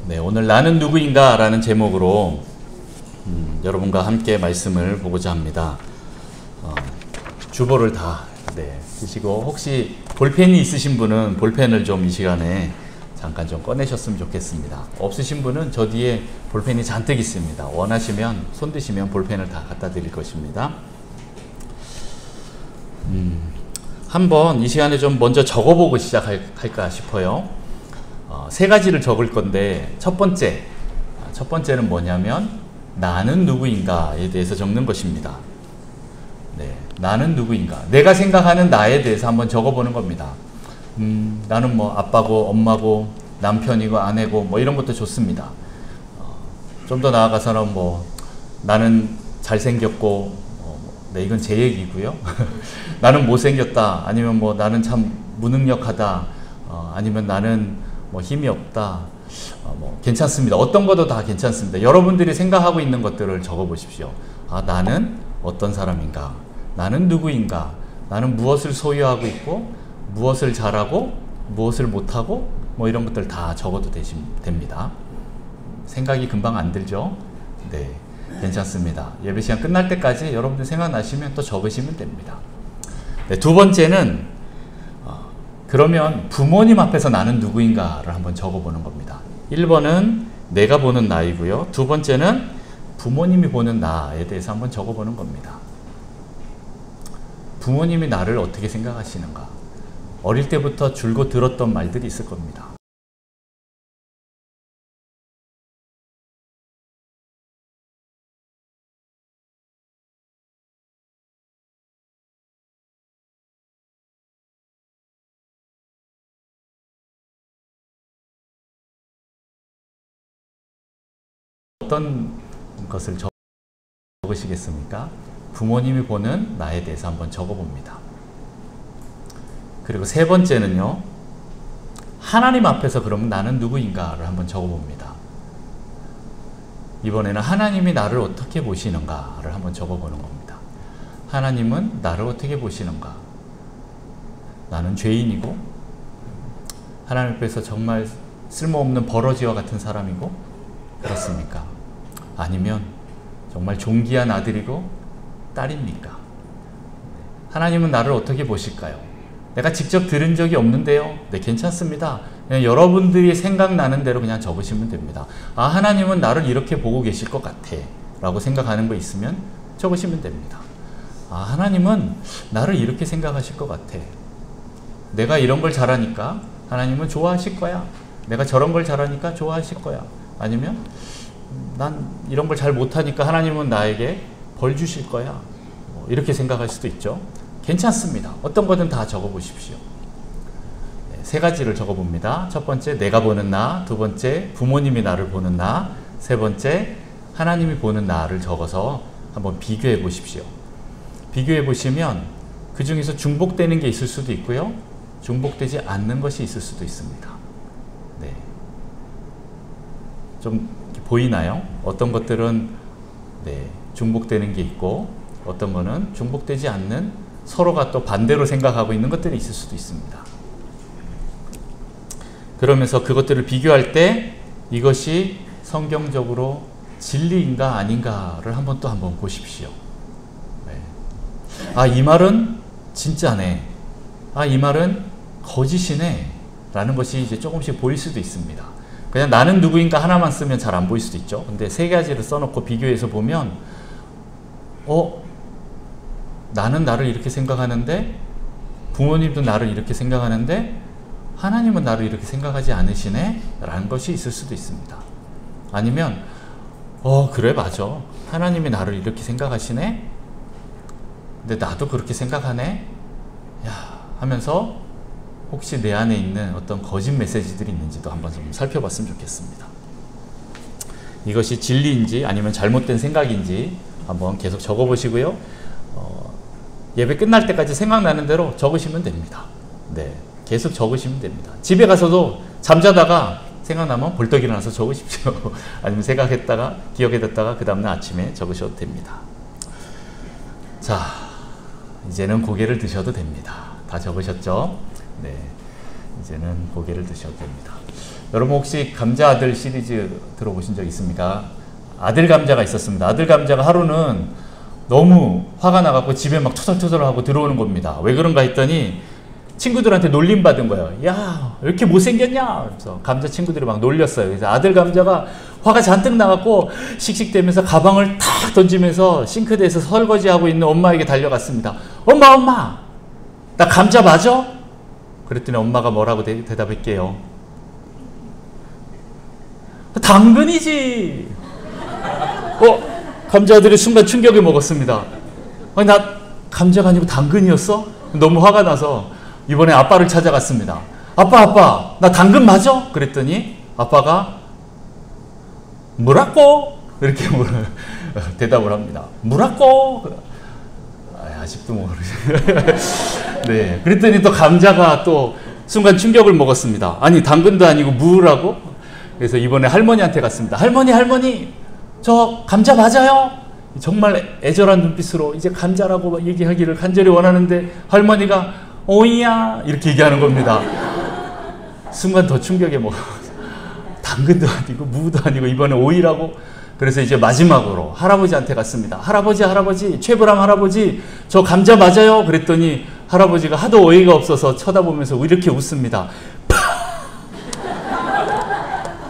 네, 오늘 나는 누구인가 라는 제목으로 여러분과 함께 말씀을 보고자 합니다. 주보를 다 쓰시고 혹시 볼펜이 있으신 분은 볼펜을 좀 이 시간에 잠깐 좀 꺼내셨으면 좋겠습니다. 없으신 분은 저 뒤에 볼펜이 잔뜩 있습니다. 원하시면 손 드시면 볼펜을 다 갖다 드릴 것입니다. 한번 이 시간에 좀 먼저 적어보고 시작할까 싶어요. 세 가지를 적을 건데 첫 번째는 뭐냐면 나는 누구인가에 대해서 적는 것입니다. 네, 나는 누구인가, 내가 생각하는 나에 대해서 한번 적어보는 겁니다. 나는 뭐 아빠고 엄마고 남편이고 아내고 뭐 이런 것도 좋습니다. 좀 더 나아가서는 뭐 나는 잘생겼고 네, 이건 제 얘기고요. 나는 못생겼다, 아니면 뭐 나는 참 무능력하다, 아니면 나는 뭐 힘이 없다, 뭐 괜찮습니다. 어떤 것도 다 괜찮습니다. 여러분들이 생각하고 있는 것들을 적어 보십시오. 나는 어떤 사람인가, 나는 누구인가, 나는 무엇을 소유하고 있고 무엇을 잘하고 무엇을 못하고 뭐 이런 것들 다 적어도 됩니다. 생각이 금방 안 들죠? 네, 괜찮습니다. 예배 시간 끝날 때까지 여러분들 생각나시면 또 적으시면 됩니다. 네, 두 번째는 그러면 부모님 앞에서 나는 누구인가를 한번 적어보는 겁니다. 1번은 내가 보는 나이고요. 두 번째는 부모님이 보는 나에 대해서 한번 적어보는 겁니다. 부모님이 나를 어떻게 생각하시는가? 어릴 때부터 줄곧 들었던 말들이 있을 겁니다. 어떤 것을 적으시겠습니까? 부모님이 보는 나에 대해서 한번 적어봅니다. 그리고 세 번째는요, 하나님 앞에서 그러면 나는 누구인가를 한번 적어봅니다. 이번에는 하나님이 나를 어떻게 보시는가를 한번 적어보는 겁니다. 하나님은 나를 어떻게 보시는가? 나는 죄인이고 하나님 앞에서 정말 쓸모없는 버러지와 같은 사람이고 그렇습니까? 아니면 정말 존귀한 아들이고 딸입니까? 하나님은 나를 어떻게 보실까요? 내가 직접 들은 적이 없는데요. 네, 괜찮습니다. 그냥 여러분들이 생각나는 대로 그냥 적으시면 됩니다. 하나님은 나를 이렇게 보고 계실 것 같아 라고 생각하는 거 있으면 적으시면 됩니다. 하나님은 나를 이렇게 생각하실 것 같아. 내가 이런 걸 잘하니까 하나님은 좋아하실 거야. 내가 저런 걸 잘하니까 좋아하실 거야. 아니면 난 이런 걸 잘 못하니까 하나님은 나에게 벌 주실 거야. 이렇게 생각할 수도 있죠. 괜찮습니다. 어떤 거든 다 적어보십시오. 네, 세 가지를 적어봅니다. 첫 번째, 내가 보는 나. 두 번째, 부모님이 나를 보는 나. 세 번째, 하나님이 보는 나를 적어서 한번 비교해 보십시오. 비교해 보시면 그 중에서 중복되는 게 있을 수도 있고요, 중복되지 않는 것이 있을 수도 있습니다. 네, 좀 보이나요? 어떤 것들은 중복되는 게 있고 어떤 거는 중복되지 않는, 서로가 또 반대로 생각하고 있는 것들이 있을 수도 있습니다. 그러면서 그것들을 비교할 때 이것이 성경적으로 진리인가 아닌가를 한번 보십시오. 네. 이 말은 진짜네, 이 말은 거짓이네 라는 것이 이제 조금씩 보일 수도 있습니다. 그냥 나는 누구인가 하나만 쓰면 잘 안 보일 수도 있죠. 근데 세 가지를 써놓고 비교해서 보면 나는 나를 이렇게 생각하는데, 부모님도 나를 이렇게 생각하는데 하나님은 나를 이렇게 생각하지 않으시네 라는 것이 있을 수도 있습니다. 아니면 그래, 맞아, 하나님이 나를 이렇게 생각하시네, 근데 나도 그렇게 생각하네 하면서 혹시 내 안에 있는 어떤 거짓 메시지들이 있는지도 한번 좀 살펴봤으면 좋겠습니다. 이것이 진리인지 아니면 잘못된 생각인지 한번 계속 적어보시고요. 예배 끝날 때까지 생각나는 대로 적으시면 됩니다. 네, 계속 적으시면 됩니다. 집에 가서도 잠자다가 생각나면 벌떡 일어나서 적으십시오. 아니면 생각했다가 기억해뒀다가 그 다음날 아침에 적으셔도 됩니다. 자, 이제는 고개를 드셔도 됩니다. 다 적으셨죠? 네. 이제는 고개를 드셔도 됩니다. 여러분 혹시 감자 아들 시리즈 들어보신 적 있습니까? 아들 감자가 있었습니다. 아들 감자가 하루는 너무 화가 나갖고 집에 막 투덜투덜하고 들어오는 겁니다. 왜 그런가 했더니 친구들한테 놀림받은 거예요. 야, 왜 이렇게 못생겼냐? 그래서 감자 친구들이 막 놀렸어요. 그래서 아들 감자가 화가 잔뜩 나갖고 씩씩대면서 가방을 탁 던지면서 싱크대에서 설거지하고 있는 엄마에게 달려갔습니다. 엄마! 나 감자 맞아? 그랬더니 엄마가 뭐라고 대답할게요. 당근이지. 감자들이 순간 충격을 먹었습니다. 아니, 나 감자가 아니고 당근이었어? 너무 화가 나서 이번에 아빠를 찾아갔습니다. 아빠, 나 당근 맞아? 그랬더니 아빠가 뭐라고? 이렇게 대답을 합니다. 뭐라고? 아직도 모르죠. 네, 그랬더니 또 감자가 또 순간 충격을 먹었습니다. 아니, 당근도 아니고 무라고? 그래서 이번에 할머니한테 갔습니다. 할머니, 저 감자 맞아요? 정말 애절한 눈빛으로 이제 감자라고 얘기하기를 간절히 원하는데 할머니가 오이야 이렇게 얘기하는 겁니다. 순간 더 충격에 당근도 아니고 무도 아니고 이번에 오이라고. 그래서 이제 마지막으로 할아버지한테 갔습니다. 할아버지, 최불암 할아버지, 저 감자 맞아요? 그랬더니 할아버지가 하도 어이가 없어서 쳐다보면서 이렇게 웃습니다.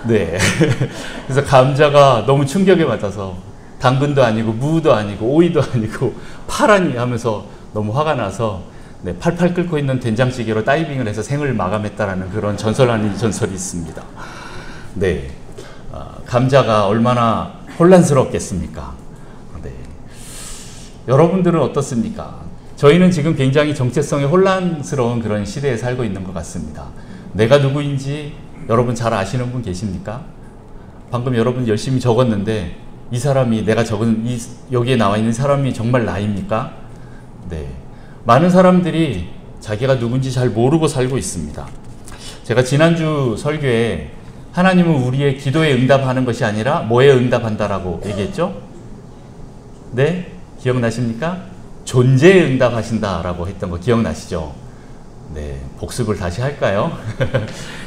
네. 그래서 감자가 너무 충격에 맞아서 당근도 아니고 무도 아니고 오이도 아니고 파라니 하면서 너무 화가 나서 네, 팔팔 끓고 있는 된장찌개로 다이빙을 해서 생을 마감했다라는 그런 전설 아닌 전설이 있습니다. 네. 감자가 얼마나 혼란스럽겠습니까? 네. 여러분들은 어떻습니까? 저희는 지금 굉장히 정체성이 혼란스러운 그런 시대에 살고 있는 것 같습니다. 내가 누구인지 여러분 잘 아시는 분 계십니까? 방금 여러분 열심히 적었는데 이 사람이 내가 적은 여기에 나와 있는 사람이 정말 나입니까? 네. 많은 사람들이 자기가 누군지 잘 모르고 살고 있습니다. 제가 지난주 설교에 하나님은 우리의 기도에 응답하는 것이 아니라 뭐에 응답한다라고 얘기했죠? 네? 기억나십니까? 존재에 응답하신다라고 했던 거 기억나시죠? 네, 복습을 다시 할까요?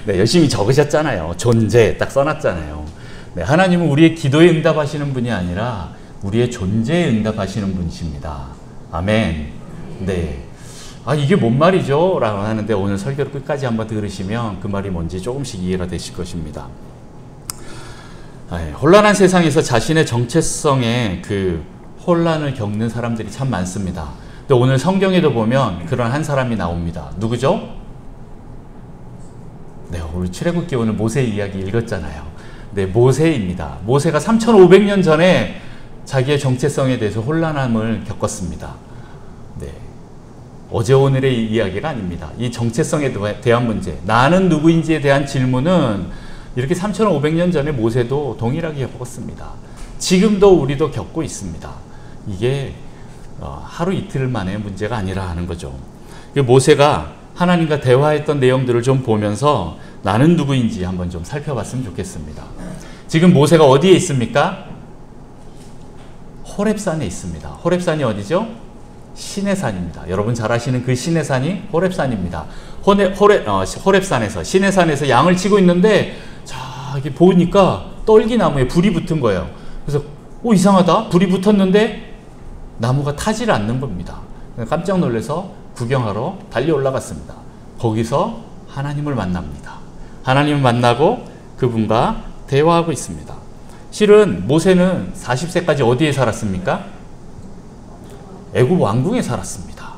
네, 열심히 적으셨잖아요. 존재 딱 써놨잖아요. 네, 하나님은 우리의 기도에 응답하시는 분이 아니라 우리의 존재에 응답하시는 분이십니다. 아멘. 네. 이게 뭔 말이죠? 라고 하는데 오늘 설교를 끝까지 한번 들으시면 그 말이 뭔지 조금씩 이해가 되실 것입니다. 혼란한 세상에서 자신의 정체성에 그 혼란을 겪는 사람들이 참 많습니다. 근데 오늘 성경에도 보면 그런 한 사람이 나옵니다. 누구죠? 네, 우리 출애굽기 오늘 모세 이야기 읽었잖아요. 네, 모세입니다. 모세가 3,500년 전에 자기의 정체성에 대해서 혼란함을 겪었습니다. 네, 어제 오늘의 이야기가 아닙니다. 이 정체성에 대한 문제, 나는 누구인지에 대한 질문은 이렇게 3,500년 전에 모세도 동일하게 겪었습니다. 지금도 우리도 겪고 있습니다. 이게 하루 이틀 만의 문제가 아니라 하는 거죠. 모세가 하나님과 대화했던 내용들을 좀 보면서 나는 누구인지 한번 좀 살펴봤으면 좋겠습니다. 지금 모세가 어디에 있습니까? 호렙산에 있습니다. 호렙산이 어디죠? 시내산입니다. 여러분 잘 아시는 그 시내산이 호렙산입니다. 호렙산에서 시내산에서 양을 치고 있는데 저기 보니까 떨기나무에 불이 붙은 거예요. 그래서 이상하다. 불이 붙었는데 나무가 타지를 않는 겁니다. 깜짝 놀라서 구경하러 달려 올라갔습니다. 거기서 하나님을 만납니다. 하나님을 만나고 그분과 대화하고 있습니다. 실은 모세는 40세까지 어디에 살았습니까? 애굽 왕궁에 살았습니다.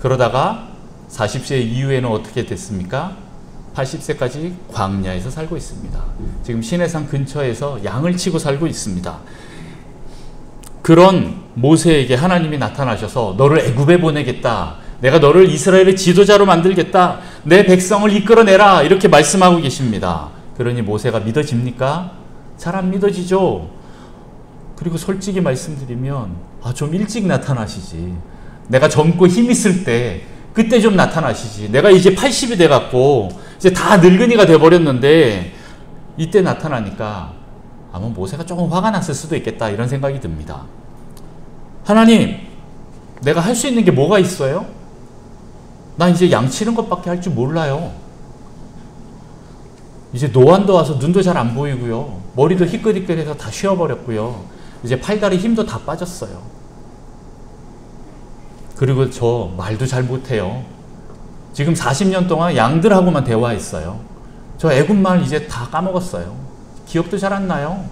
그러다가 40세 이후에는 어떻게 됐습니까? 80세까지 광야에서 살고 있습니다. 지금 시내산 근처에서 양을 치고 살고 있습니다. 그런 모세에게 하나님이 나타나셔서 너를 애굽에 보내겠다. 내가 너를 이스라엘의 지도자로 만들겠다. 내 백성을 이끌어내라. 이렇게 말씀하고 계십니다. 그러니 모세가 믿어집니까? 잘 안 믿어지죠. 그리고 솔직히 말씀드리면 좀 일찍 나타나시지. 내가 젊고 힘 있을 때 그때 좀 나타나시지. 내가 이제 80이 돼갖고 이제 다 늙은이가 돼버렸는데 이때 나타나니까 아마 모세가 조금 화가 났을 수도 있겠다 이런 생각이 듭니다. 하나님, 내가 할 수 있는 게 뭐가 있어요? 나 이제 양치는 것밖에 할 줄 몰라요. 이제 노안도 와서 눈도 잘 안 보이고요. 머리도 희끗희끗해서 다 쉬어버렸고요. 이제 팔다리 힘도 다 빠졌어요. 그리고 저 말도 잘 못해요. 지금 40년 동안 양들하고만 대화했어요. 저 애굽말 이제 다 까먹었어요. 기억도 잘 안 나요.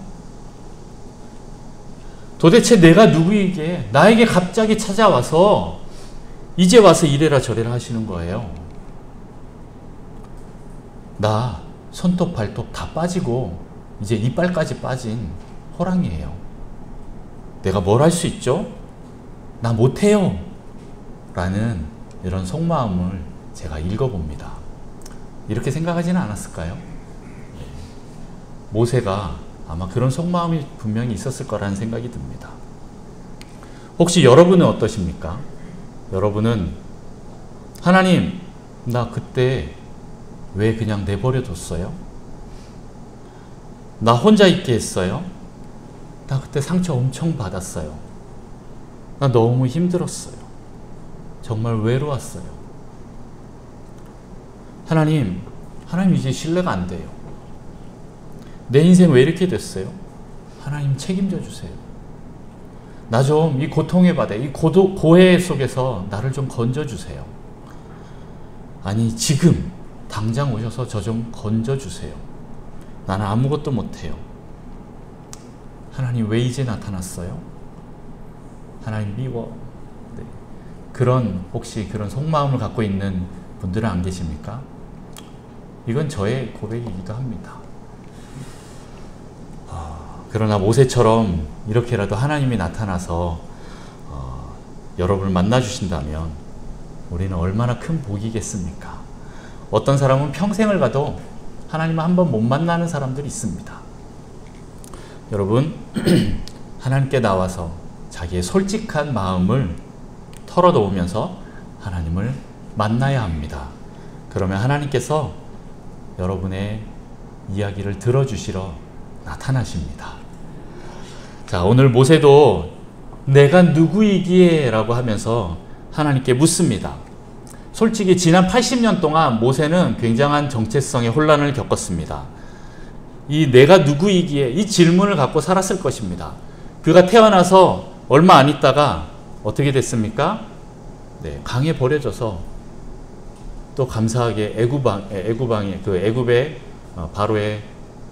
도대체 내가 누구이기에 나에게 갑자기 찾아와서 이제 와서 이래라 저래라 하시는 거예요. 나 손톱 발톱 다 빠지고 이제 이빨까지 빠진 호랑이에요. 내가 뭘 할 수 있죠? 나 못해요. 라는 이런 속마음을 제가 읽어봅니다. 이렇게 생각하지는 않았을까요? 모세가 아마 그런 속마음이 분명히 있었을 거라는 생각이 듭니다. 혹시 여러분은 어떠십니까? 여러분은 하나님, 나 그때 왜 그냥 내버려 뒀어요? 나 혼자 있게 했어요? 나 그때 상처 엄청 받았어요. 나 너무 힘들었어요. 정말 외로웠어요. 하나님 이제 신뢰가 안 돼요. 내 인생 왜 이렇게 됐어요? 하나님 책임져 주세요. 나 좀 이 고통의 바다, 이 고해 속에서 나를 좀 건져 주세요. 아니 지금 당장 오셔서 저 좀 건져 주세요. 나는 아무것도 못해요. 하나님 왜 이제 나타났어요? 하나님 미워. 네. 혹시 그런 속마음을 갖고 있는 분들은 안 계십니까? 이건 저의 고백이기도 합니다. 그러나 모세처럼 이렇게라도 하나님이 나타나서 여러분을 만나주신다면 우리는 얼마나 큰 복이겠습니까? 어떤 사람은 평생을 가도 하나님을 한 번 못 만나는 사람들이 있습니다. 여러분, 하나님께 나와서 자기의 솔직한 마음을 털어놓으면서 하나님을 만나야 합니다. 그러면 하나님께서 여러분의 이야기를 들어주시러 나타나십니다. 자, 오늘 모세도 내가 누구이기에 라고 하면서 하나님께 묻습니다. 솔직히 지난 80년 동안 모세는 굉장한 정체성의 혼란을 겪었습니다. 이 내가 누구이기에 이 질문을 갖고 살았을 것입니다. 그가 태어나서 얼마 안 있다가 어떻게 됐습니까? 네, 강에 버려져서 또 감사하게 애굽의 바로의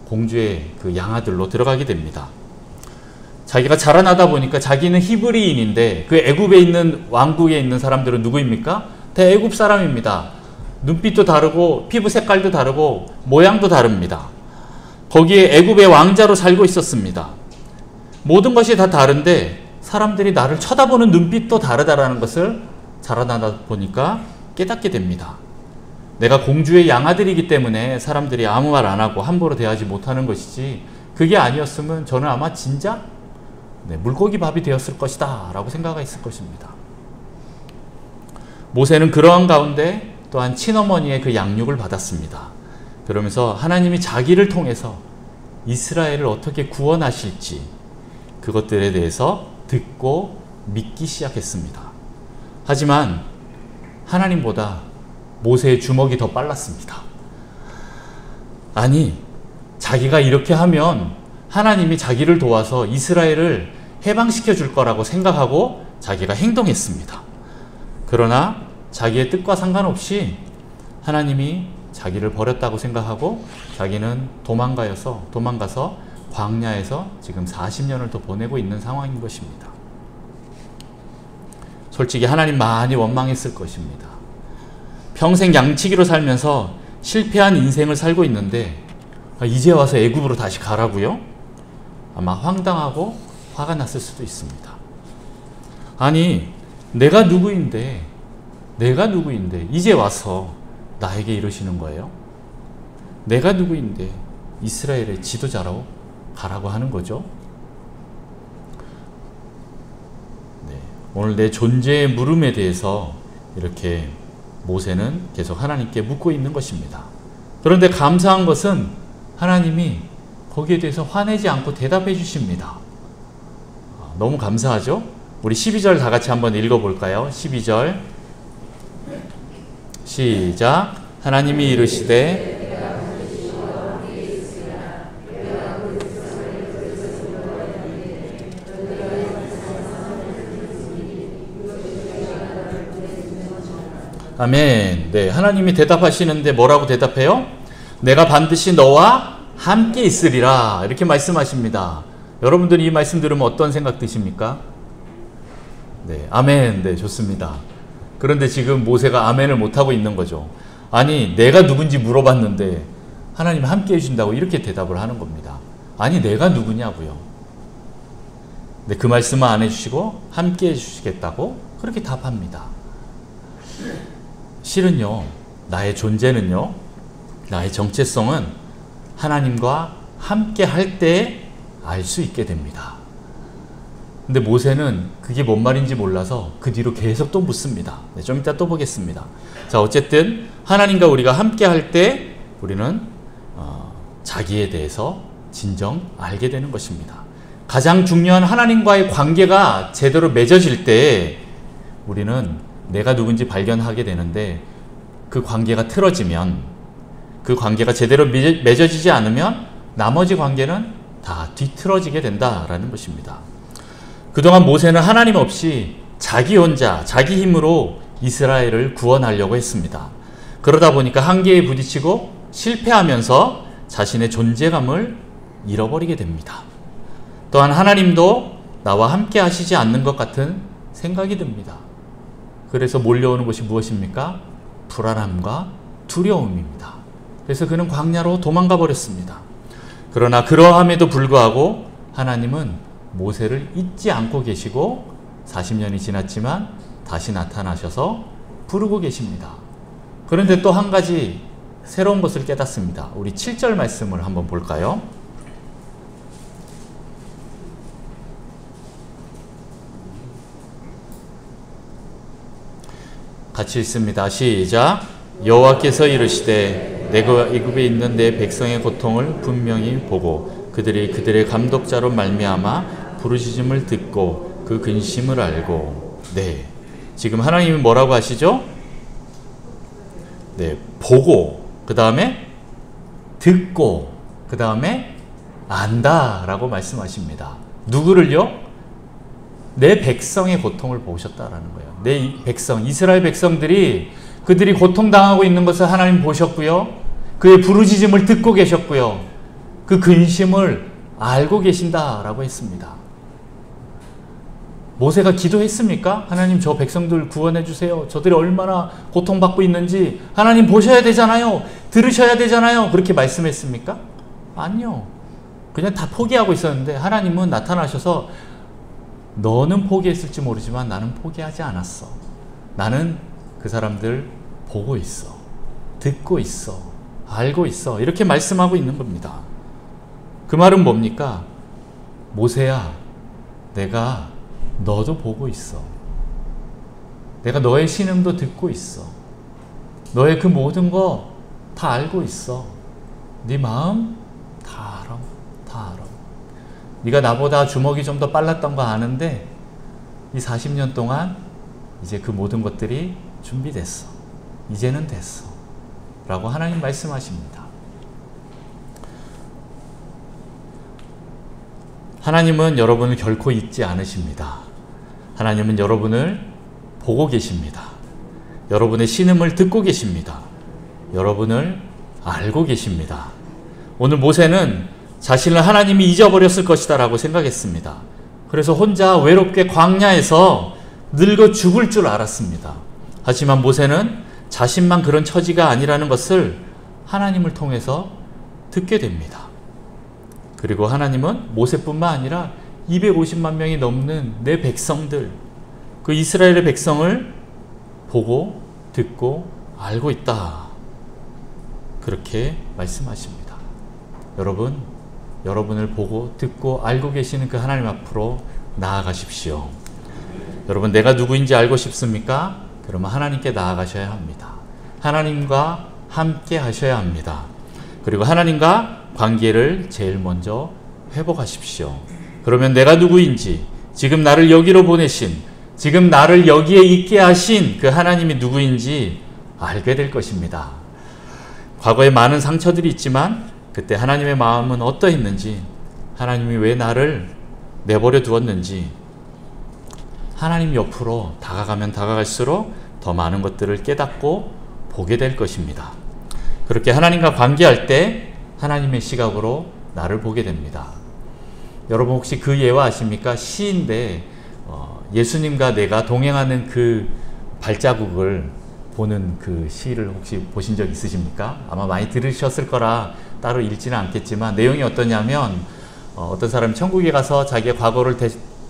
공주의 그 양아들로 들어가게 됩니다. 자기가 자라나다 보니까 자기는 히브리인인데 그 애굽에 있는 왕국에 있는 사람들은 누구입니까? 다 애굽 사람입니다. 눈빛도 다르고 피부 색깔도 다르고 모양도 다릅니다. 거기에 애굽의 왕자로 살고 있었습니다. 모든 것이 다 다른데 사람들이 나를 쳐다보는 눈빛도 다르다라는 것을 자라나다 보니까 깨닫게 됩니다. 내가 공주의 양아들이기 때문에 사람들이 아무 말 안 하고 함부로 대하지 못하는 것이지 그게 아니었으면 저는 아마 진작 물고기 밥이 되었을 것이다 라고 생각했을 것입니다. 모세는 그러한 가운데 또한 친어머니의 그 양육을 받았습니다. 그러면서 하나님이 자기를 통해서 이스라엘을 어떻게 구원하실지 그것들에 대해서 듣고 믿기 시작했습니다. 하지만 하나님보다 모세의 주먹이 더 빨랐습니다. 아니, 자기가 이렇게 하면 하나님이 자기를 도와서 이스라엘을 해방시켜 줄 거라고 생각하고 자기가 행동했습니다. 그러나 자기의 뜻과 상관없이 하나님이 자기를 버렸다고 생각하고 자기는 도망가서 광야에서 지금 40년을 더 보내고 있는 상황인 것입니다. 솔직히 하나님 많이 원망했을 것입니다. 평생 양치기로 살면서 실패한 인생을 살고 있는데 이제 와서 애굽으로 다시 가라고요? 아마 황당하고 화가 났을 수도 있습니다. 아니, 내가 누구인데 이제 와서 나에게 이러시는 거예요? 내가 누구인데 이스라엘의 지도자로 가라고 하는 거죠? 네, 오늘 내 존재의 물음에 대해서 이렇게 모세는 계속 하나님께 묻고 있는 것입니다. 그런데 감사한 것은 하나님이 거기에 대해서 화내지 않고 대답해 주십니다. 너무 감사하죠? 우리 12절 다 같이 한번 읽어볼까요? 12절 시작. 하나님이 이르시되 아멘. 네, 하나님이 대답하시는데 뭐라고 대답해요? 내가 반드시 너와 함께 있으리라 이렇게 말씀하십니다. 여러분들이 이 말씀 들으면 어떤 생각 드십니까? 네, 아멘. 네, 좋습니다. 그런데 지금 모세가 아멘을 못하고 있는 거죠. 아니, 내가 누군지 물어봤는데 하나님이 함께 해준다고 이렇게 대답을 하는 겁니다. 아니, 내가 누구냐고요. 네, 그 말씀은 안 해주시고 함께 해주시겠다고 그렇게 답합니다. 실은요, 나의 존재는요, 나의 정체성은 하나님과 함께 할 때 알 수 있게 됩니다. 근데 모세는 그게 뭔 말인지 몰라서 그 뒤로 계속 또 묻습니다. 네, 좀 이따 또 보겠습니다. 자, 어쨌든 하나님과 우리가 함께 할 때 우리는 자기에 대해서 진정 알게 되는 것입니다. 가장 중요한 하나님과의 관계가 제대로 맺어질 때 우리는 내가 누군지 발견하게 되는데, 그 관계가 틀어지면, 그 관계가 제대로 맺어지지 않으면 나머지 관계는 다 뒤틀어지게 된다라는 것입니다. 그동안 모세는 하나님 없이 자기 혼자 자기 힘으로 이스라엘을 구원하려고 했습니다. 그러다 보니까 한계에 부딪히고 실패하면서 자신의 존재감을 잃어버리게 됩니다. 또한 하나님도 나와 함께 하시지 않는 것 같은 생각이 듭니다. 그래서 몰려오는 것이 무엇입니까? 불안함과 두려움입니다. 그래서 그는 광야로 도망가 버렸습니다. 그러나 그러함에도 불구하고 하나님은 모세를 잊지 않고 계시고 40년이 지났지만 다시 나타나셔서 부르고 계십니다. 그런데 또 한 가지 새로운 것을 깨닫습니다. 우리 7절 말씀을 한번 볼까요? 같이 읽습니다. 시작. 여호와께서 이르시되 내가 애굽에 있는 내 백성의 고통을 분명히 보고 그들의 감독자로 말미암아 부르짖음을 듣고 그 근심을 알고. 네, 지금 하나님이 뭐라고 하시죠? 네, 보고, 그 다음에 듣고, 그 다음에 안다라고 말씀하십니다. 누구를요? 내 백성의 고통을 보셨다라는 거예요. 내 백성, 이스라엘 백성들이 그들이 고통당하고 있는 것을 하나님 보셨고요. 그의 부르짖음을 듣고 계셨고요. 그 근심을 알고 계신다라고 했습니다. 모세가 기도했습니까? 하나님, 저 백성들 구원해 주세요. 저들이 얼마나 고통받고 있는지 하나님 보셔야 되잖아요. 들으셔야 되잖아요. 그렇게 말씀했습니까? 아니요. 그냥 다 포기하고 있었는데 하나님은 나타나셔서 너는 포기했을지 모르지만 나는 포기하지 않았어. 나는 그 사람들 보고 있어. 듣고 있어. 알고 있어. 이렇게 말씀하고 있는 겁니다. 그 말은 뭡니까? 모세야, 내가 너도 보고 있어. 내가 너의 신음도 듣고 있어. 너의 그 모든 거 다 알고 있어. 네 마음 다 알아. 다 알아. 네가 나보다 주먹이 좀 더 빨랐던 거 아는데 이 40년 동안 이제 그 모든 것들이 준비됐어. 이제는 됐어. 라고 하나님 말씀하십니다. 하나님은 여러분을 결코 잊지 않으십니다. 하나님은 여러분을 보고 계십니다. 여러분의 신음을 듣고 계십니다. 여러분을 알고 계십니다. 오늘 모세는 자신을 하나님이 잊어버렸을 것이다 라고 생각했습니다. 그래서 혼자 외롭게 광야에서 늙어 죽을 줄 알았습니다. 하지만 모세는 자신만 그런 처지가 아니라는 것을 하나님을 통해서 듣게 됩니다. 그리고 하나님은 모세뿐만 아니라 250만 명이 넘는 내 백성들, 그 이스라엘의 백성을 보고 듣고 알고 있다. 그렇게 말씀하십니다. 여러분, 여러분을 보고 듣고 알고 계시는 그 하나님 앞으로 나아가십시오. 여러분, 내가 누구인지 알고 싶습니까? 그러면 하나님께 나아가셔야 합니다. 하나님과 함께 하셔야 합니다. 그리고 하나님과 관계를 제일 먼저 회복하십시오. 그러면 내가 누구인지, 지금 나를 여기로 보내신, 지금 나를 여기에 있게 하신 그 하나님이 누구인지 알게 될 것입니다. 과거에 많은 상처들이 있지만 그때 하나님의 마음은 어떠했는지, 하나님이 왜 나를 내버려 두었는지, 하나님 옆으로 다가가면 다가갈수록 더 많은 것들을 깨닫고 보게 될 것입니다. 그렇게 하나님과 관계할 때 하나님의 시각으로 나를 보게 됩니다. 여러분 혹시 그 예화 아십니까? 시인데 예수님과 내가 동행하는 그 발자국을 보는 그 시를 혹시 보신 적 있으십니까? 아마 많이 들으셨을 거라 따로 읽지는 않겠지만 내용이 어떠냐면 어떤 사람이 천국에 가서 자기의 과거를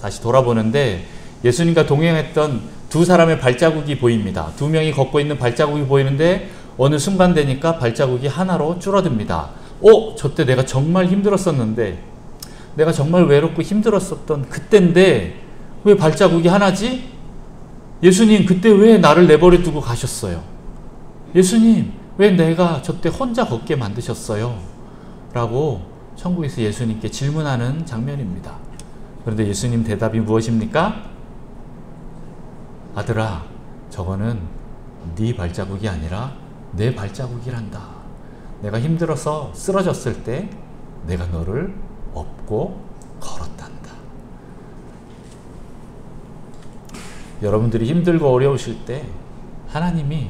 다시 돌아보는데 예수님과 동행했던 두 사람의 발자국이 보입니다. 두 명이 걷고 있는 발자국이 보이는데 어느 순간 되니까 발자국이 하나로 줄어듭니다. 저때 내가 정말 힘들었었는데, 내가 정말 외롭고 힘들었었던 그때인데 왜 발자국이 하나지? 예수님 그때 왜 나를 내버려 두고 가셨어요? 예수님 왜 내가 저때 혼자 걷게 만드셨어요? 라고 천국에서 예수님께 질문하는 장면입니다. 그런데 예수님 대답이 무엇입니까? 아들아, 저거는 네 발자국이 아니라 내 발자국이란다. 내가 힘들어서 쓰러졌을 때 내가 너를 업고 걸었단다. 여러분들이 힘들고 어려우실 때 하나님이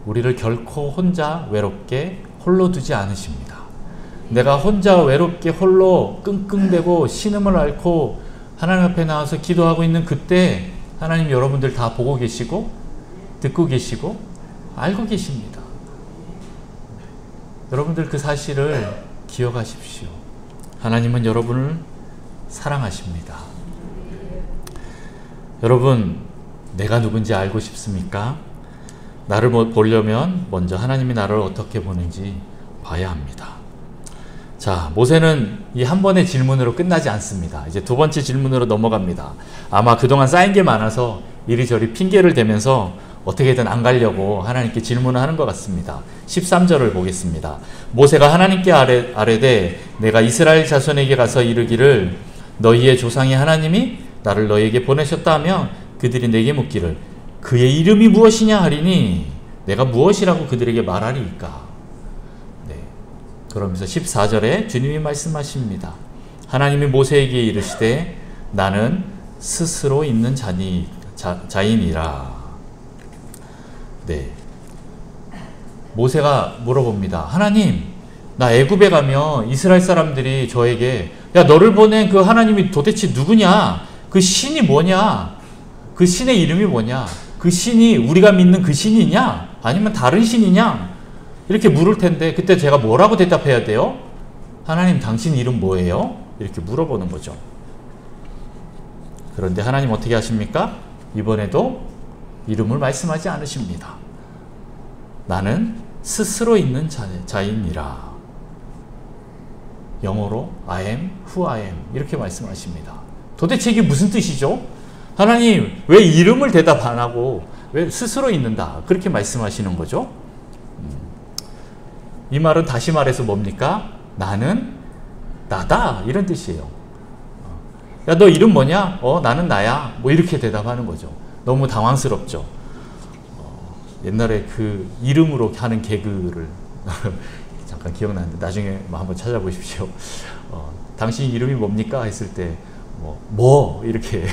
우리를 결코 혼자 외롭게 홀로 두지 않으십니다. 내가 혼자 외롭게 홀로 끙끙대고 신음을 앓고 하나님 앞에 나와서 기도하고 있는 그때 하나님 여러분들 다 보고 계시고 듣고 계시고 알고 계십니다. 여러분들 그 사실을 기억하십시오. 하나님은 여러분을 사랑하십니다. 여러분, 내가 누군지 알고 싶습니까? 나를 보려면 먼저 하나님이 나를 어떻게 보는지 봐야 합니다. 자, 모세는 이 한 번의 질문으로 끝나지 않습니다. 이제 두 번째 질문으로 넘어갑니다. 아마 그동안 쌓인 게 많아서 이리저리 핑계를 대면서 어떻게든 안 가려고 하나님께 질문을 하는 것 같습니다. 13절을 보겠습니다. 모세가 하나님께 아뢰되 내가 이스라엘 자손에게 가서 이르기를 너희의 조상의 하나님이 나를 너희에게 보내셨다 하면 그들이 내게 묻기를 그의 이름이 무엇이냐 하리니 내가 무엇이라고 그들에게 말하리이까. 그러면서 14절에 주님이 말씀하십니다. 하나님이 모세에게 이르시되 나는 스스로 있는 자인이라. 네. 모세가 물어봅니다. 하나님, 나 애굽에 가면 이스라엘 사람들이 저에게 야, 너를 보낸 그 하나님이 도대체 누구냐? 그 신이 뭐냐? 그 신의 이름이 뭐냐? 그 신이 우리가 믿는 그 신이냐? 아니면 다른 신이냐? 이렇게 물을 텐데 그때 제가 뭐라고 대답해야 돼요? 하나님 당신 이름 뭐예요? 이렇게 물어보는 거죠. 그런데 하나님 어떻게 하십니까? 이번에도 이름을 말씀하지 않으십니다. 나는 스스로 있는 자인이라. 영어로 I am who I am 이렇게 말씀하십니다. 도대체 이게 무슨 뜻이죠? 하나님 왜 이름을 대답 안 하고 왜 스스로 있는다 그렇게 말씀하시는 거죠? 이 말은 다시 말해서 뭡니까? 나는 나다 이런 뜻이에요. 야, 너 이름 뭐냐? 나는 나야. 뭐 이렇게 대답하는 거죠. 너무 당황스럽죠. 옛날에 그 이름으로 하는 개그를 잠깐 기억나는데 나중에 한번 찾아보십시오. 당신 이름이 뭡니까? 했을 때 뭐 이렇게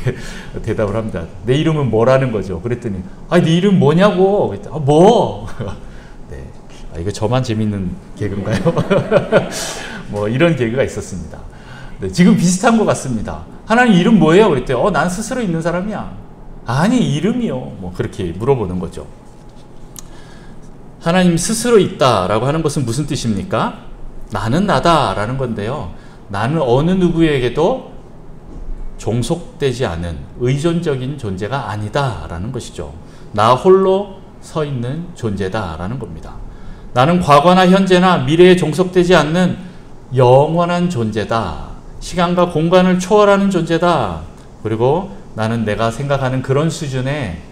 대답을 합니다. 내 이름은 뭐라는 거죠. 그랬더니 네 이름 뭐냐고. 그랬더니 뭐. 네. 이거 저만 재밌는 개그인가요? 뭐 이런 개그가 있었습니다. 네, 지금 비슷한 것 같습니다. 하나님 이름 뭐예요? 그랬더니 난 스스로 있는 사람이야. 아니 이름이요. 뭐 그렇게 물어보는 거죠. 하나님 스스로 있다라고 하는 것은 무슨 뜻입니까? 나는 나다라는 건데요. 나는 어느 누구에게도 종속되지 않은 의존적인 존재가 아니다라는 것이죠. 나 홀로 서 있는 존재다라는 겁니다. 나는 과거나 현재나 미래에 종속되지 않는 영원한 존재다. 시간과 공간을 초월하는 존재다. 그리고 나는 내가 생각하는 그런 수준의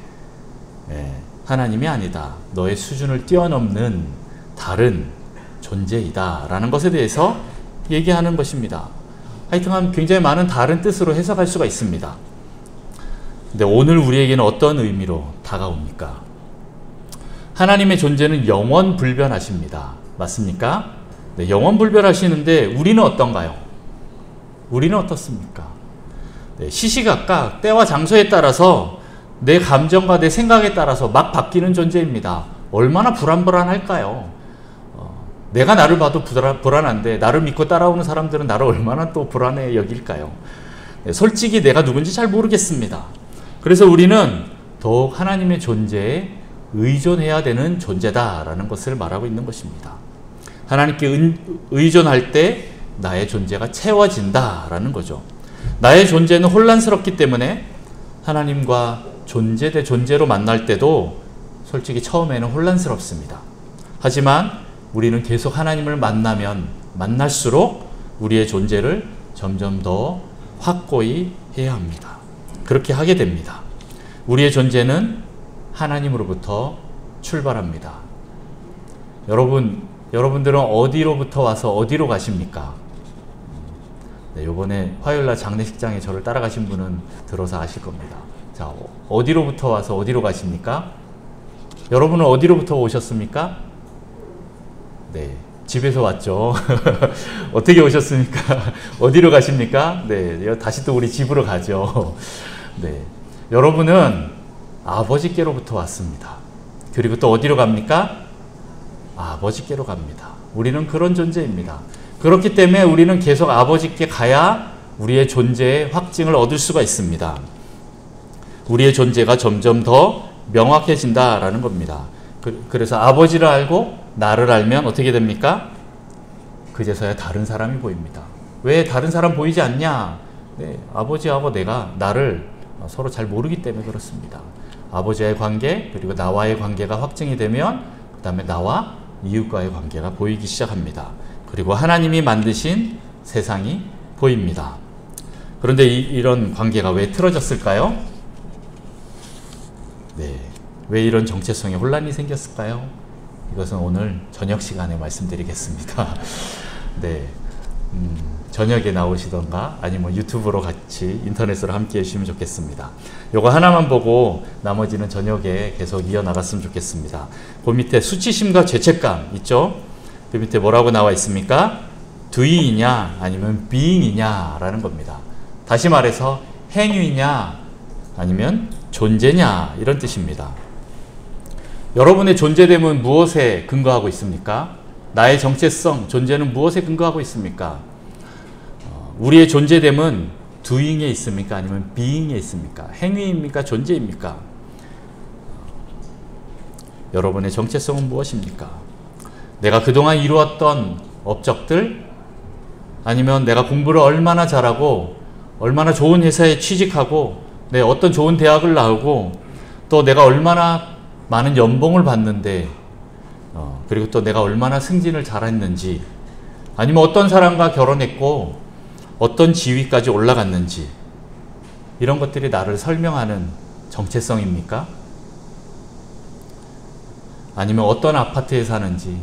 하나님이 아니다. 너의 수준을 뛰어넘는 다른 존재이다. 라는 것에 대해서 얘기하는 것입니다. 하여튼 굉장히 많은 다른 뜻으로 해석할 수가 있습니다. 근데 오늘 우리에게는 어떤 의미로 다가옵니까? 하나님의 존재는 영원불변하십니다. 맞습니까? 네, 영원불변하시는데 우리는 어떤가요? 우리는 어떻습니까? 네, 시시각각 때와 장소에 따라서 내 감정과 내 생각에 따라서 막 바뀌는 존재입니다. 얼마나 불안불안할까요? 내가 나를 봐도 불안한데 나를 믿고 따라오는 사람들은 나를 얼마나 또 불안해 여길까요? 네, 솔직히 내가 누군지 잘 모르겠습니다. 그래서 우리는 더욱 하나님의 존재에 의존해야 되는 존재다라는 것을 말하고 있는 것입니다. 하나님께 의존할 때 나의 존재가 채워진다라는 거죠. 나의 존재는 혼란스럽기 때문에 하나님과 존재 대 존재로 만날 때도 솔직히 처음에는 혼란스럽습니다. 하지만 우리는 계속 하나님을 만나면 만날수록 우리의 존재를 점점 더 확고히 해야 합니다. 그렇게 하게 됩니다. 우리의 존재는 하나님으로부터 출발합니다. 여러분들은 어디로부터 와서 어디로 가십니까? 네, 요번에 화요일날 장례식장에 저를 따라가신 분은 들어서 아실 겁니다. 자, 어디로부터 와서 어디로 가십니까? 여러분은 어디로부터 오셨습니까? 네, 집에서 왔죠. 어떻게 오셨습니까? 어디로 가십니까? 네, 다시 또 우리 집으로 가죠. 네, 여러분은 아버지께로부터 왔습니다. 그리고 또 어디로 갑니까? 아버지께로 갑니다. 우리는 그런 존재입니다. 그렇기 때문에 우리는 계속 아버지께 가야 우리의 존재의 확증을 얻을 수가 있습니다. 우리의 존재가 점점 더 명확해진다라는 겁니다. 그래서 아버지를 알고 나를 알면 어떻게 됩니까? 그제서야 다른 사람이 보입니다. 왜 다른 사람 보이지 않냐? 네, 아버지하고 내가 나를 서로 잘 모르기 때문에 그렇습니다. 아버지와의 관계 그리고 나와의 관계가 확증이 되면 그 다음에 나와 이웃과의 관계가 보이기 시작합니다. 그리고 하나님이 만드신 세상이 보입니다. 그런데 이런 관계가 왜 틀어졌을까요? 네, 왜 이런 정체성에 혼란이 생겼을까요? 이것은 오늘 저녁 시간에 말씀드리겠습니다. 네, 저녁에 나오시던가 아니면 유튜브로 같이 인터넷으로 함께 해주시면 좋겠습니다. 요거 하나만 보고 나머지는 저녁에 계속 이어나갔으면 좋겠습니다. 그 밑에 수치심과 죄책감 있죠? 그 밑에 뭐라고 나와 있습니까? doing이냐 아니면 being이냐 라는 겁니다. 다시 말해서 행위냐 아니면 존재냐 이런 뜻입니다. 여러분의 존재됨은 무엇에 근거하고 있습니까? 나의 정체성, 존재는 무엇에 근거하고 있습니까? 우리의 존재됨은 doing에 있습니까? 아니면 being에 있습니까? 행위입니까? 존재입니까? 여러분의 정체성은 무엇입니까? 내가 그동안 이루었던 업적들, 아니면 내가 공부를 얼마나 잘하고 얼마나 좋은 회사에 취직하고 어떤 좋은 대학을 나오고 또 내가 얼마나 많은 연봉을 받는데 그리고 또 내가 얼마나 승진을 잘했는지, 아니면 어떤 사람과 결혼했고 어떤 지위까지 올라갔는지, 이런 것들이 나를 설명하는 정체성입니까? 아니면 어떤 아파트에 사는지,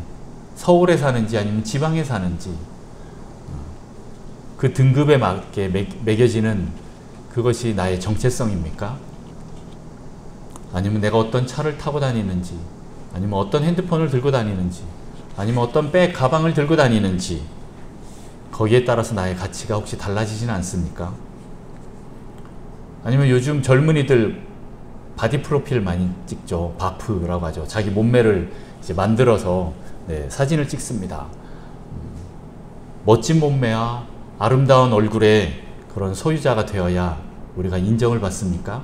서울에 사는지 아니면 지방에 사는지, 그 등급에 맞게 매겨지는 그것이 나의 정체성입니까? 아니면 내가 어떤 차를 타고 다니는지, 아니면 어떤 핸드폰을 들고 다니는지, 아니면 어떤 백, 가방을 들고 다니는지, 거기에 따라서 나의 가치가 혹시 달라지지는 않습니까? 아니면 요즘 젊은이들 바디 프로필 많이 찍죠. 바프라고 하죠. 자기 몸매를 이제 만들어서 사진을 찍습니다. 멋진 몸매와 아름다운 얼굴의 그런 소유자가 되어야 우리가 인정을 받습니까?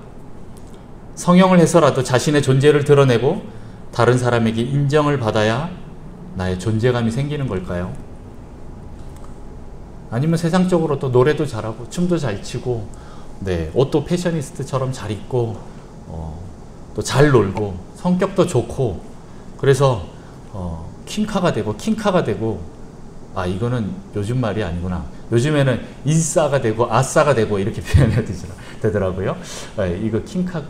성형을 해서라도 자신의 존재를 드러내고 다른 사람에게 인정을 받아야 나의 존재감이 생기는 걸까요? 아니면 세상적으로 또 노래도 잘하고 춤도 잘 추고 옷도 패셔니스트처럼 잘 입고 또 잘 놀고 성격도 좋고 그래서 퀸카가 되고 이거는 요즘 말이 아니구나. 요즘에는 인싸가 되고 아싸가 되고 이렇게 표현해야 되더라고요. 이거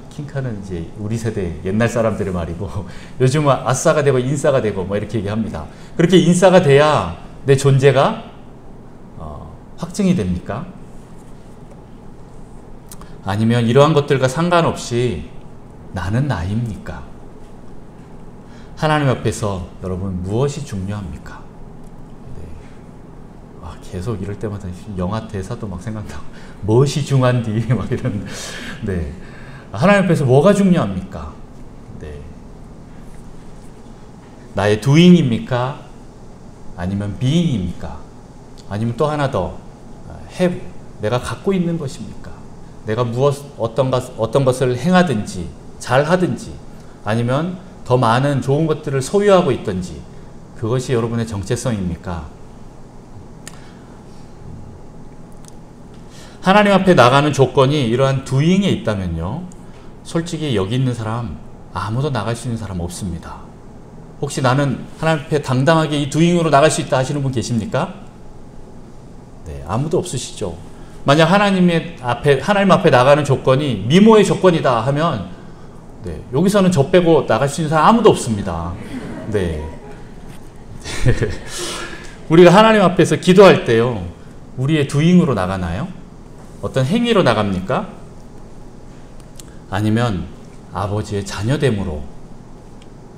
퀸카는 이제 우리 세대 옛날 사람들의 말이고, 요즘은 아싸가 되고 인싸가 되고 뭐 이렇게 얘기합니다. 그렇게 인싸가 돼야 내 존재가 확증이 됩니까? 아니면 이러한 것들과 상관없이 나는 나입니까? 하나님 앞에서 여러분 무엇이 중요합니까? 네. 계속 이럴 때마다 영화 대사도 막 생각나고 무엇이 중요한디 막 이런. 네. 하나님 앞에서 뭐가 중요합니까? 네. 나의 doing입니까? 아니면 being입니까? 아니면 또 하나 더 have, 내가 갖고 있는 것입니까? 내가 어떤 것을 행하든지 잘하든지 아니면 더 많은 좋은 것들을 소유하고 있든지 그것이 여러분의 정체성입니까? 하나님 앞에 나가는 조건이 이러한 doing에 있다면요, 솔직히 여기 있는 사람 아무도 나갈 수 있는 사람 없습니다. 혹시 나는 하나님 앞에 당당하게 이 doing으로 나갈 수 있다 하시는 분 계십니까? 네, 아무도 없으시죠. 만약 하나님 앞에 나가는 조건이 미모의 조건이다 하면, 네, 여기서는 저 빼고 나갈 수 있는 사람 아무도 없습니다. 네. 우리가 하나님 앞에서 기도할 때요, 우리의 doing으로 나가나요? 어떤 행위로 나갑니까? 아니면 아버지의 자녀됨으로,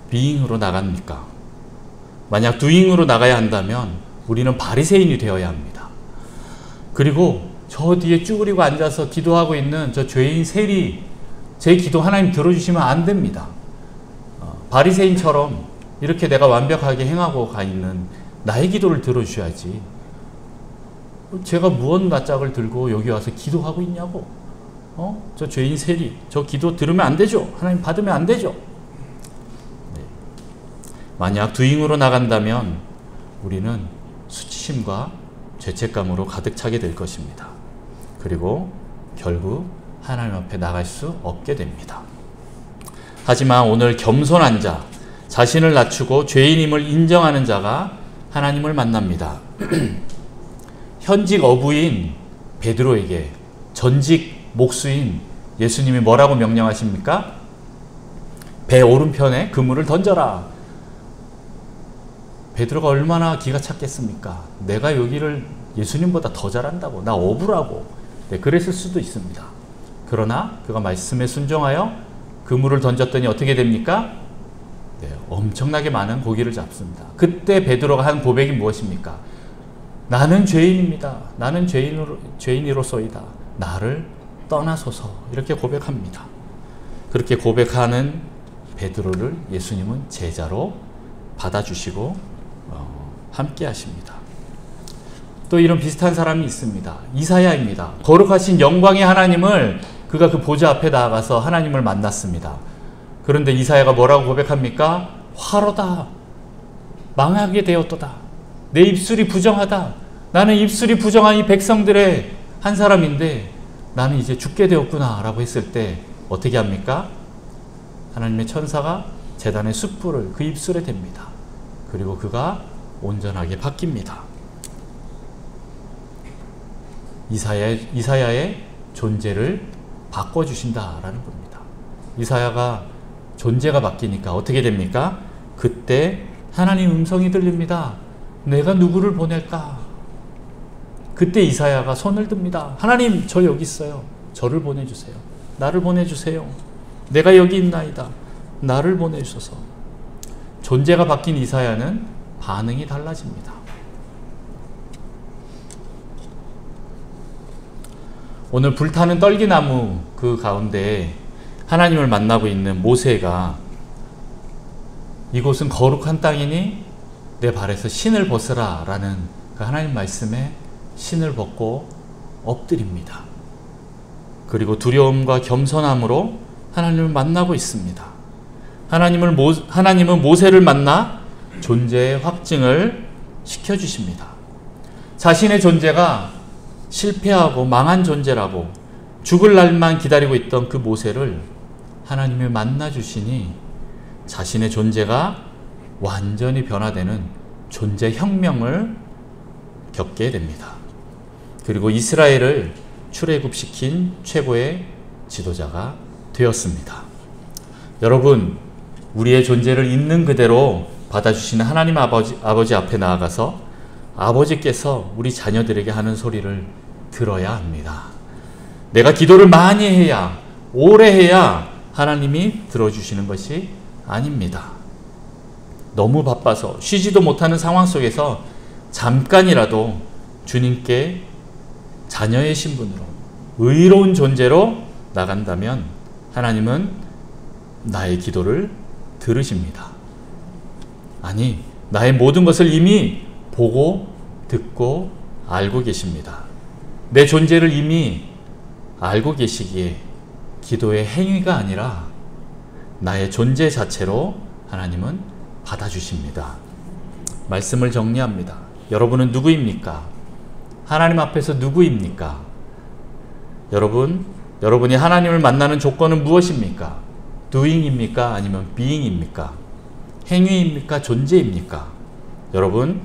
being으로 나갑니까? 만약 doing으로 나가야 한다면 우리는 바리새인이 되어야 합니다. 그리고 저 뒤에 쭈그리고 앉아서 기도하고 있는 저 죄인 세리, 제 기도 하나님 들어주시면 안 됩니다. 바리새인처럼 이렇게 내가 완벽하게 행하고 가 있는 나의 기도를 들어주셔야지. 제가 무언 낯짝을 들고 여기 와서 기도하고 있냐고. 저 죄인 세리, 저 기도 들으면 안 되죠. 하나님 받으면 안 되죠. 네. 만약 doing으로 나간다면 우리는 수치심과 죄책감으로 가득 차게 될 것입니다. 그리고 결국 하나님 앞에 나갈 수 없게 됩니다. 하지만 오늘 겸손한 자, 자신을 낮추고 죄인임을 인정하는 자가 하나님을 만납니다. 현직 어부인 베드로에게 전직 목수인 예수님이 뭐라고 명령하십니까? 배 오른편에 그물을 던져라. 베드로가 얼마나 기가 찼겠습니까? 내가 여기를 예수님보다 더 잘한다고, 나 어부라고. 네, 그랬을 수도 있습니다. 그러나 그가 말씀에 순종하여 그물을 던졌더니 어떻게 됩니까? 네, 엄청나게 많은 고기를 잡습니다. 그때 베드로가 한 고백이 무엇입니까? 나는 죄인입니다. 나는 죄인이로소이다. 나를 떠나소서. 이렇게 고백합니다. 그렇게 고백하는 베드로를 예수님은 제자로 받아주시고 함께 하십니다. 또 이런 비슷한 사람이 있습니다. 이사야입니다. 거룩하신 영광의 하나님을, 그가 그 보좌 앞에 나아가서 하나님을 만났습니다. 그런데 이사야가 뭐라고 고백합니까? 화로다. 망하게 되었도다. 내 입술이 부정하다. 나는 입술이 부정한 이 백성들의 한 사람인데 나는 이제 죽게 되었구나 라고 했을 때 어떻게 합니까? 하나님의 천사가 제단의 숯불을 그 입술에 댑니다. 그리고 그가 온전하게 바뀝니다. 이사야의 존재를 바꿔주신다라는 겁니다. 이사야가 존재가 바뀌니까 어떻게 됩니까? 그때 하나님 음성이 들립니다. 내가 누구를 보낼까? 그때 이사야가 손을 듭니다. 하나님, 저 여기 있어요. 저를 보내주세요. 나를 보내주세요. 내가 여기 있나이다. 나를 보내주소서. 존재가 바뀐 이사야는 반응이 달라집니다. 오늘 불타는 떨기나무 그 가운데 하나님을 만나고 있는 모세가 이곳은 거룩한 땅이니 내 발에서 신을 벗으라 라는 그 하나님 말씀에 신을 벗고 엎드립니다. 그리고 두려움과 겸손함으로 하나님을 만나고 있습니다. 하나님은 모세를 만나 존재의 확증을 시켜주십니다. 자신의 존재가 실패하고 망한 존재라고 죽을 날만 기다리고 있던 그 모세를 하나님이 만나주시니 자신의 존재가 완전히 변화되는 존재 혁명을 겪게 됩니다. 그리고 이스라엘을 출애굽시킨 최고의 지도자가 되었습니다. 여러분, 우리의 존재를 있는 그대로 받아주시는 하나님 아버지 앞에 나아가서 아버지께서 우리 자녀들에게 하는 소리를 들어야 합니다. 내가 기도를 많이 해야, 오래 해야 하나님이 들어주시는 것이 아닙니다. 너무 바빠서 쉬지도 못하는 상황 속에서 잠깐이라도 주님께 자녀의 신분으로 의로운 존재로 나간다면 하나님은 나의 기도를 들으십니다. 아니, 나의 모든 것을 이미 보고 듣고 알고 계십니다. 내 존재를 이미 알고 계시기에 기도의 행위가 아니라 나의 존재 자체로 하나님은 받아주십니다. 말씀을 정리합니다. 여러분은 누구입니까? 하나님 앞에서 누구입니까? 여러분이 하나님을 만나는 조건은 무엇입니까? doing입니까? 아니면 being입니까? 행위입니까? 존재입니까? 여러분,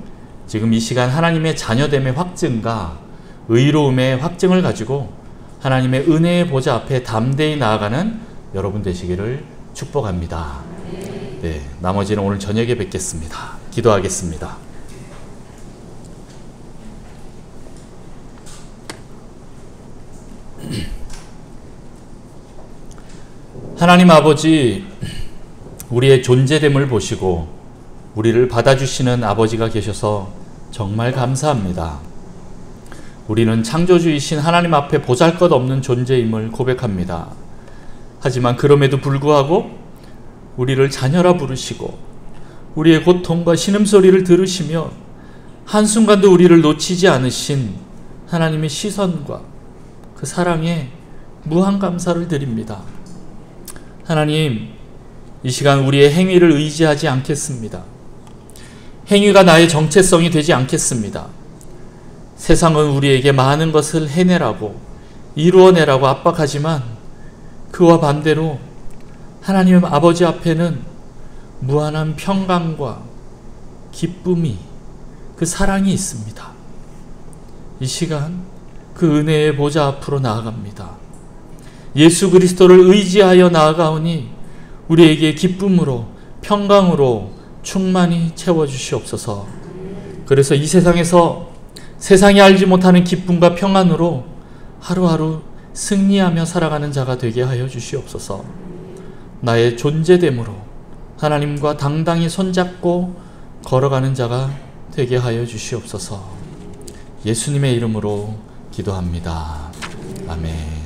지금 이 시간 하나님의 자녀됨의 확증과 의로움의 확증을 가지고 하나님의 은혜의 보좌 앞에 담대히 나아가는 여러분 되시기를 축복합니다. 네, 나머지는 오늘 저녁에 뵙겠습니다. 기도하겠습니다. 하나님 아버지, 우리의 존재됨을 보시고 우리를 받아주시는 아버지가 계셔서 정말 감사합니다. 우리는 창조주이신 하나님 앞에 보잘것없는 존재임을 고백합니다. 하지만 그럼에도 불구하고 우리를 자녀라 부르시고 우리의 고통과 신음소리를 들으시며 한순간도 우리를 놓치지 않으신 하나님의 시선과 그 사랑에 무한 감사를 드립니다. 하나님, 이 시간 우리의 행위를 의지하지 않겠습니다. 행위가 나의 정체성이 되지 않겠습니다. 세상은 우리에게 많은 것을 해내라고, 이루어내라고 압박하지만 그와 반대로 하나님 아버지 앞에는 무한한 평강과 기쁨이, 그 사랑이 있습니다. 이 시간 그 은혜의 보좌 앞으로 나아갑니다. 예수 그리스도를 의지하여 나아가오니 우리에게 기쁨으로, 평강으로 충만히 채워주시옵소서. 그래서 이 세상에서 세상이 알지 못하는 기쁨과 평안으로 하루하루 승리하며 살아가는 자가 되게 하여 주시옵소서. 나의 존재됨으로 하나님과 당당히 손잡고 걸어가는 자가 되게 하여 주시옵소서. 예수님의 이름으로 기도합니다. 아멘.